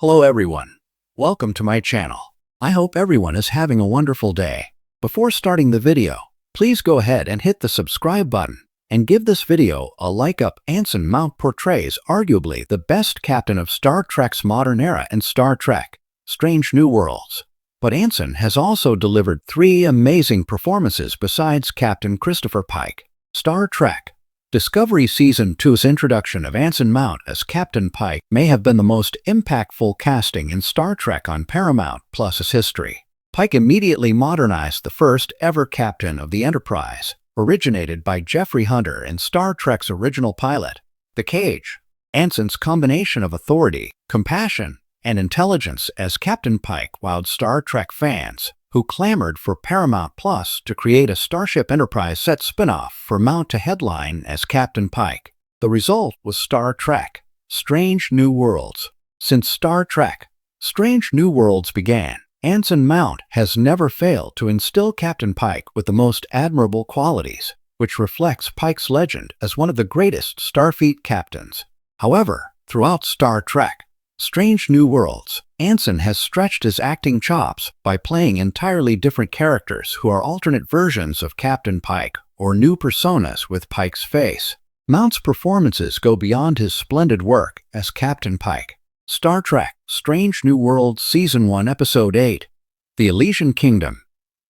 Hello everyone. Welcome to my channel. I hope everyone is having a wonderful day. Before starting the video, please go ahead and hit the subscribe button and give this video a like up. Anson Mount portrays arguably the best captain of Star Trek's modern era in Star Trek: Strange New Worlds. But Anson has also delivered 3 amazing performances besides Captain Christopher Pike. Star Trek Discovery Season 2's introduction of Anson Mount as Captain Pike may have been the most impactful casting in Star Trek on Paramount Plus's history. Pike immediately modernized the first ever captain of the Enterprise, originated by Jeffrey Hunter in Star Trek's original pilot, The Cage. Anson's combination of authority, compassion, and intelligence as Captain Pike wowed Star Trek fans, who clamored for Paramount Plus to create a Starship Enterprise set spin-off for Mount to headline as Captain Pike. The result was Star Trek: Strange New Worlds. Since Star Trek: Strange New Worlds began, Anson Mount has never failed to instill Captain Pike with the most admirable qualities, which reflects Pike's legend as one of the greatest Starfleet captains. However, throughout Star Trek: Strange New Worlds, Anson has stretched his acting chops by playing entirely different characters who are alternate versions of Captain Pike or new personas with Pike's face. Mount's performances go beyond his splendid work as Captain Pike. Star Trek: Strange New Worlds Season 1 Episode 8, The Elysian Kingdom,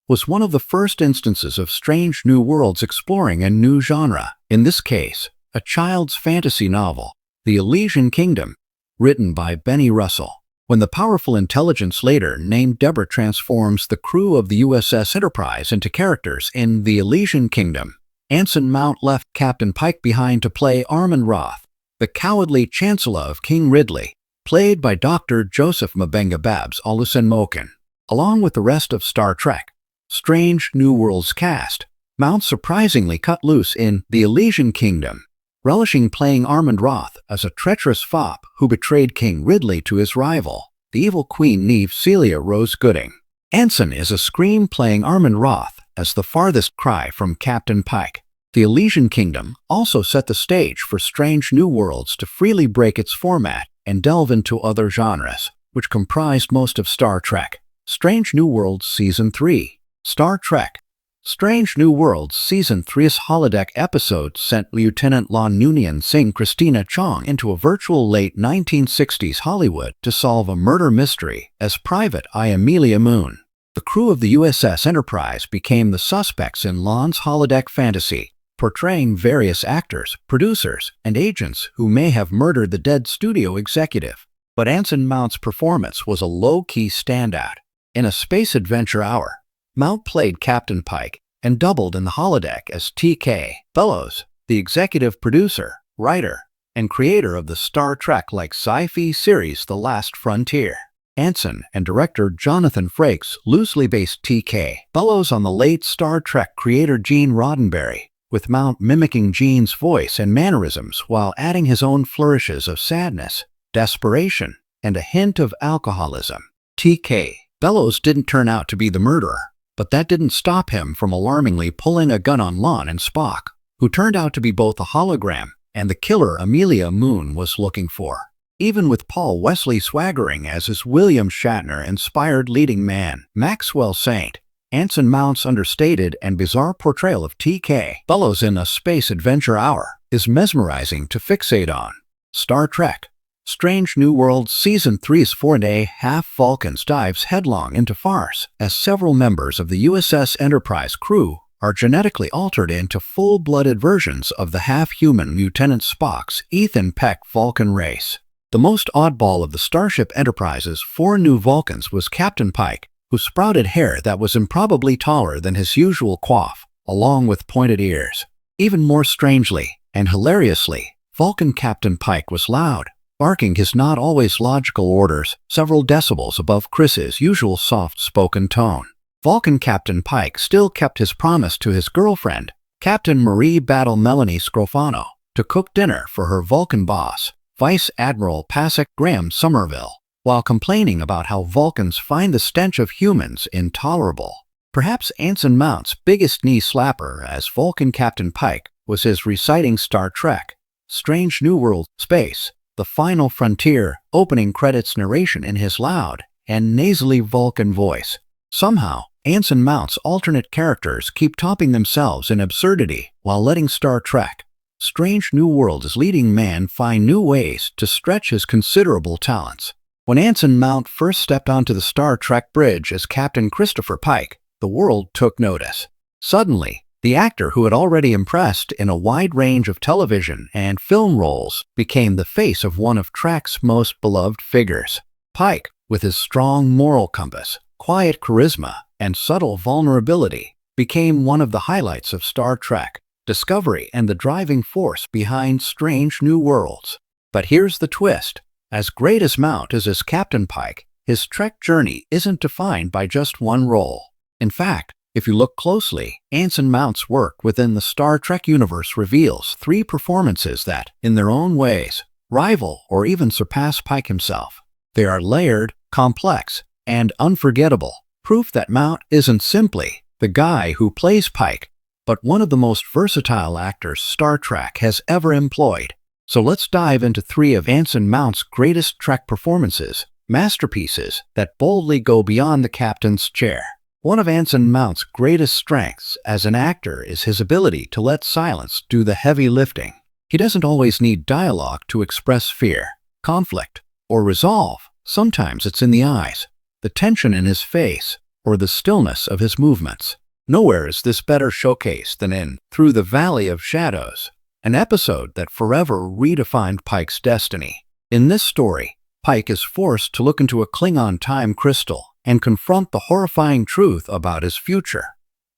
was one of the first instances of Strange New Worlds exploring a new genre, in this case, a child's fantasy novel, The Elysian Kingdom, written by Benny Russell. When the powerful intelligence later named Deborah transforms the crew of the USS Enterprise into characters in The Elysian Kingdom, Anson Mount left Captain Pike behind to play Armand Roth, the cowardly Chancellor of King Ridley, played by Dr. Joseph Mabenga Babs Olusemokin. Along with the rest of Star Trek: Strange New Worlds cast, Mount surprisingly cut loose in The Elysian Kingdom, relishing playing Armand Roth as a treacherous fop who betrayed King Ridley to his rival, the evil Queen Neve Celia Rose Gooding. Anson is a scream playing Armand Roth as the farthest cry from Captain Pike. The Elysian Kingdom also set the stage for Strange New Worlds to freely break its format and delve into other genres, which comprised most of Star Trek. Strange New Worlds Season 3. Star Trek: Strange New Worlds Season 3's holodeck episode sent Lieutenant Lon Noonien Singh Christina Chong into a virtual late 1960s Hollywood to solve a murder mystery as Private Eye Amelia Moon. The crew of the USS Enterprise became the suspects in Lon's holodeck fantasy, portraying various actors, producers, and agents who may have murdered the dead studio executive. But Anson Mount's performance was a low-key standout. In A Space Adventure Hour, Mount played Captain Pike and doubled in the holodeck as T.K. Bellows, the executive producer, writer, and creator of the Star Trek-like sci-fi series The Last Frontier. Anson and director Jonathan Frakes loosely based T.K. Bellows on the late Star Trek creator Gene Roddenberry, with Mount mimicking Gene's voice and mannerisms while adding his own flourishes of sadness, desperation, and a hint of alcoholism. T.K. Bellows didn't turn out to be the murderer, but that didn't stop him from alarmingly pulling a gun on Lon and Spock, who turned out to be both a hologram and the killer Amelia Moon was looking for. Even with Paul Wesley swaggering as his William Shatner-inspired leading man, Maxwell Saint, Anson Mount's understated and bizarre portrayal of T.K. Bellows in A Space Adventure Hour is mesmerizing to fixate on. Star Trek: Strange New Worlds Season 3's 4.5 Vulcans dives headlong into farce as several members of the USS Enterprise crew are genetically altered into full-blooded versions of the half-human Lieutenant Spock's Ethan Peck Vulcan race. The most oddball of the Starship Enterprise's 4 new Vulcans was Captain Pike, who sprouted hair that was improbably taller than his usual coif, along with pointed ears. Even more strangely and hilariously, Vulcan Captain Pike was loud, barking his not always logical orders several decibels above Chris's usual soft-spoken tone. Vulcan Captain Pike still kept his promise to his girlfriend, Captain Marie Battle Melanie Scrofano, to cook dinner for her Vulcan boss, Vice Admiral Pasek Graham Somerville, while complaining about how Vulcans find the stench of humans intolerable. Perhaps Anson Mount's biggest knee slapper as Vulcan Captain Pike was his reciting Star Trek: Strange New Worlds Space the final frontier opening credits narration in his loud and nasally Vulcan voice. Somehow, Anson Mount's alternate characters keep topping themselves in absurdity while letting Star Trek Strange New Worlds' leading man find new ways to stretch his considerable talents. When Anson Mount first stepped onto the Star Trek bridge as Captain Christopher Pike, the world took notice. Suddenly, the actor who had already impressed in a wide range of television and film roles became the face of one of Trek's most beloved figures. Pike, with his strong moral compass, quiet charisma, and subtle vulnerability, became one of the highlights of Star Trek Discovery and the driving force behind Strange New Worlds. But here's the twist. As great as Mount is as Captain Pike, his Trek journey isn't defined by just one role. In fact, if you look closely, Anson Mount's work within the Star Trek universe reveals 3 performances that, in their own ways, rival or even surpass Pike himself. They are layered, complex, and unforgettable, proof that Mount isn't simply the guy who plays Pike, but one of the most versatile actors Star Trek has ever employed. So let's dive into 3 of Anson Mount's greatest Trek performances, masterpieces that boldly go beyond the captain's chair. One of Anson Mount's greatest strengths as an actor is his ability to let silence do the heavy lifting. He doesn't always need dialogue to express fear, conflict, or resolve. Sometimes it's in the eyes, the tension in his face, or the stillness of his movements. Nowhere is this better showcased than in Through the Valley of Shadows, an episode that forever redefined Pike's destiny. In this story, Pike is forced to look into a Klingon time crystal and confront the horrifying truth about his future.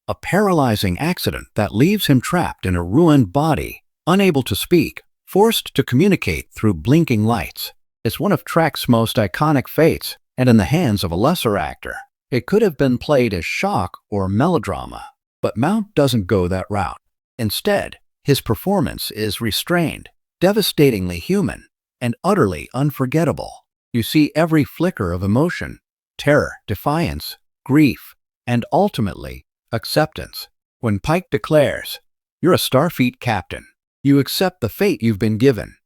A paralyzing accident that leaves him trapped in a ruined body, unable to speak, forced to communicate through blinking lights. It's one of Trek's most iconic fates, and in the hands of a lesser actor, it could have been played as shock or melodrama. But Mount doesn't go that route. Instead, his performance is restrained, devastatingly human, and utterly unforgettable. You see every flicker of emotion, terror, defiance, grief, and ultimately, acceptance. When Pike declares, "You're a Starfleet captain," you accept the fate you've been given.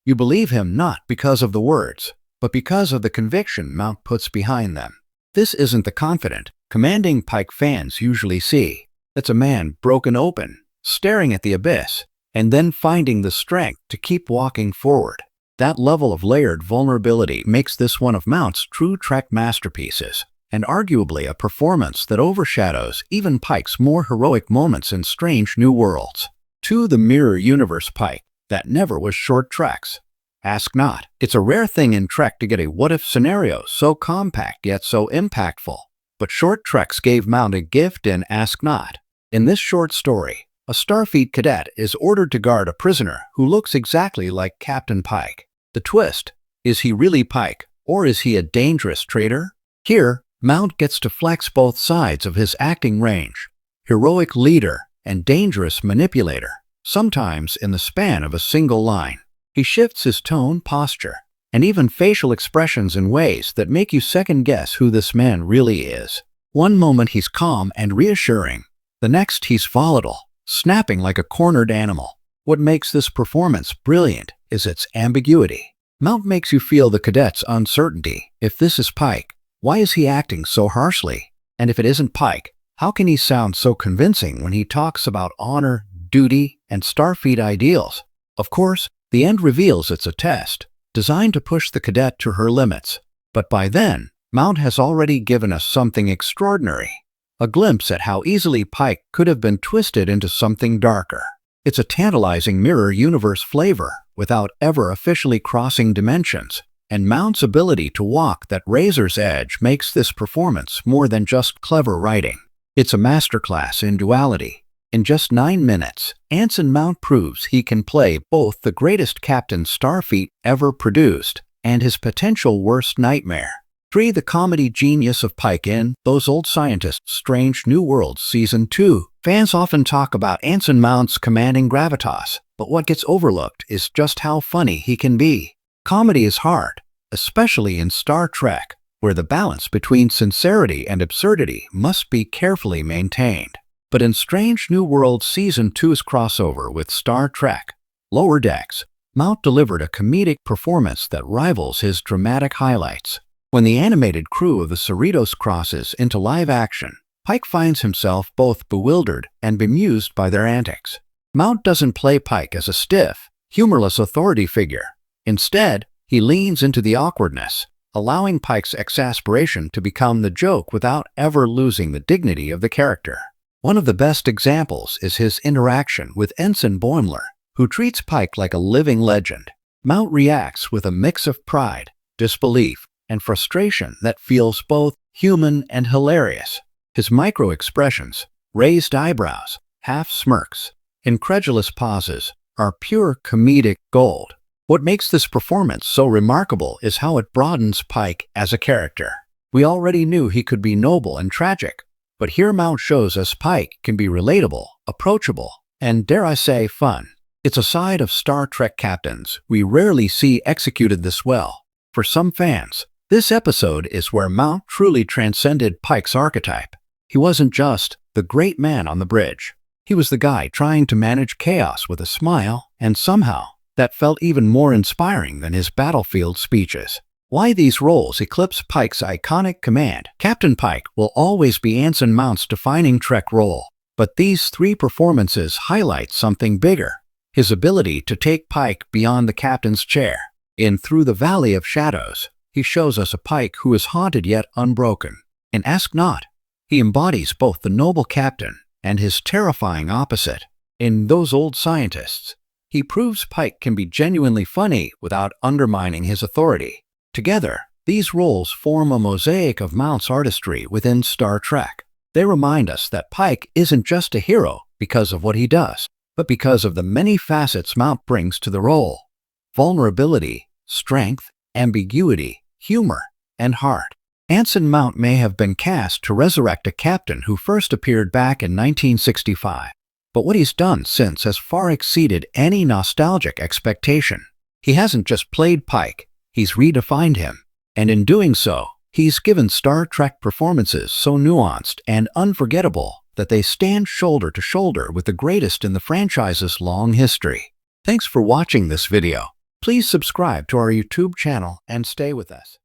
You believe him not because of the words, but because of the conviction Mount puts behind them. This isn't the confident, commanding Pike fans usually see. It's a man broken open, staring at the abyss, and then finding the strength to keep walking forward. That level of layered vulnerability makes this one of Mount's true Trek masterpieces, and arguably a performance that overshadows even Pike's more heroic moments in Strange New Worlds. To the Mirror Universe Pike, that never was short treks. Ask not. It's a rare thing in Trek to get a what-if scenario so compact yet so impactful. But short treks gave Mount a gift in Ask Not. In this short story, a Starfleet cadet is ordered to guard a prisoner who looks exactly like Captain Pike. The twist, is he really Pike, or is he a dangerous traitor? Here, Mount gets to flex both sides of his acting range. Heroic leader and dangerous manipulator, sometimes in the span of a single line. He shifts his tone, posture, and even facial expressions in ways that make you second-guess who this man really is. One moment he's calm and reassuring. The next he's volatile, snapping like a cornered animal. What makes this performance brilliant is its ambiguity. Mount makes you feel the cadet's uncertainty. If this is Pike, why is he acting so harshly? And if it isn't Pike, how can he sound so convincing when he talks about honor, duty, and Starfleet ideals? Of course, the end reveals it's a test, designed to push the cadet to her limits. But by then, Mount has already given us something extraordinary. A glimpse at how easily Pike could have been twisted into something darker. It's a tantalizing mirror universe flavor without ever officially crossing dimensions. And Mount's ability to walk that razor's edge makes this performance more than just clever writing. It's a masterclass in duality. In just 9 minutes, Anson Mount proves he can play both the greatest Captain Starfleet ever produced and his potential worst nightmare. 3. The comedy genius of Pike in Those Old Scientists Strange New Worlds Season 2. Fans often talk about Anson Mount's commanding gravitas, but what gets overlooked is just how funny he can be. Comedy is hard, especially in Star Trek, where the balance between sincerity and absurdity must be carefully maintained. But in Strange New Worlds Season 2's crossover with Star Trek Lower Decks, Mount delivered a comedic performance that rivals his dramatic highlights. When the animated crew of the Cerritos crosses into live action, Pike finds himself both bewildered and bemused by their antics. Mount doesn't play Pike as a stiff, humorless authority figure. Instead, he leans into the awkwardness, allowing Pike's exasperation to become the joke without ever losing the dignity of the character. One of the best examples is his interaction with Ensign Boimler, who treats Pike like a living legend. Mount reacts with a mix of pride, disbelief, and frustration that feels both human and hilarious. His micro-expressions, raised eyebrows, half smirks, incredulous pauses, are pure comedic gold. What makes this performance so remarkable is how it broadens Pike as a character. We already knew he could be noble and tragic, but here Mount shows us Pike can be relatable, approachable, and dare I say, fun. It's a side of Star Trek captains we rarely see executed this well. For some fans, this episode is where Mount truly transcended Pike's archetype. He wasn't just the great man on the bridge. He was the guy trying to manage chaos with a smile, and somehow, that felt even more inspiring than his battlefield speeches. Why these roles eclipse Pike's iconic command? Captain Pike will always be Anson Mount's defining Trek role, but these three performances highlight something bigger: his ability to take Pike beyond the captain's chair. In Through the Valley of Shadows, he shows us a Pike who is haunted yet unbroken. In Ask Not, he embodies both the noble captain and his terrifying opposite. In Those Old Scientists, he proves Pike can be genuinely funny without undermining his authority. Together, these roles form a mosaic of Mount's artistry within Star Trek. They remind us that Pike isn't just a hero because of what he does, but because of the many facets Mount brings to the role: vulnerability, strength, ambiguity, humor, and heart. Anson Mount may have been cast to resurrect a captain who first appeared back in 1965, but what he's done since has far exceeded any nostalgic expectation. He hasn't just played Pike, he's redefined him, and in doing so, he's given Star Trek performances so nuanced and unforgettable that they stand shoulder to shoulder with the greatest in the franchise's long history. Thanks for watching this video. Please subscribe to our YouTube channel and stay with us.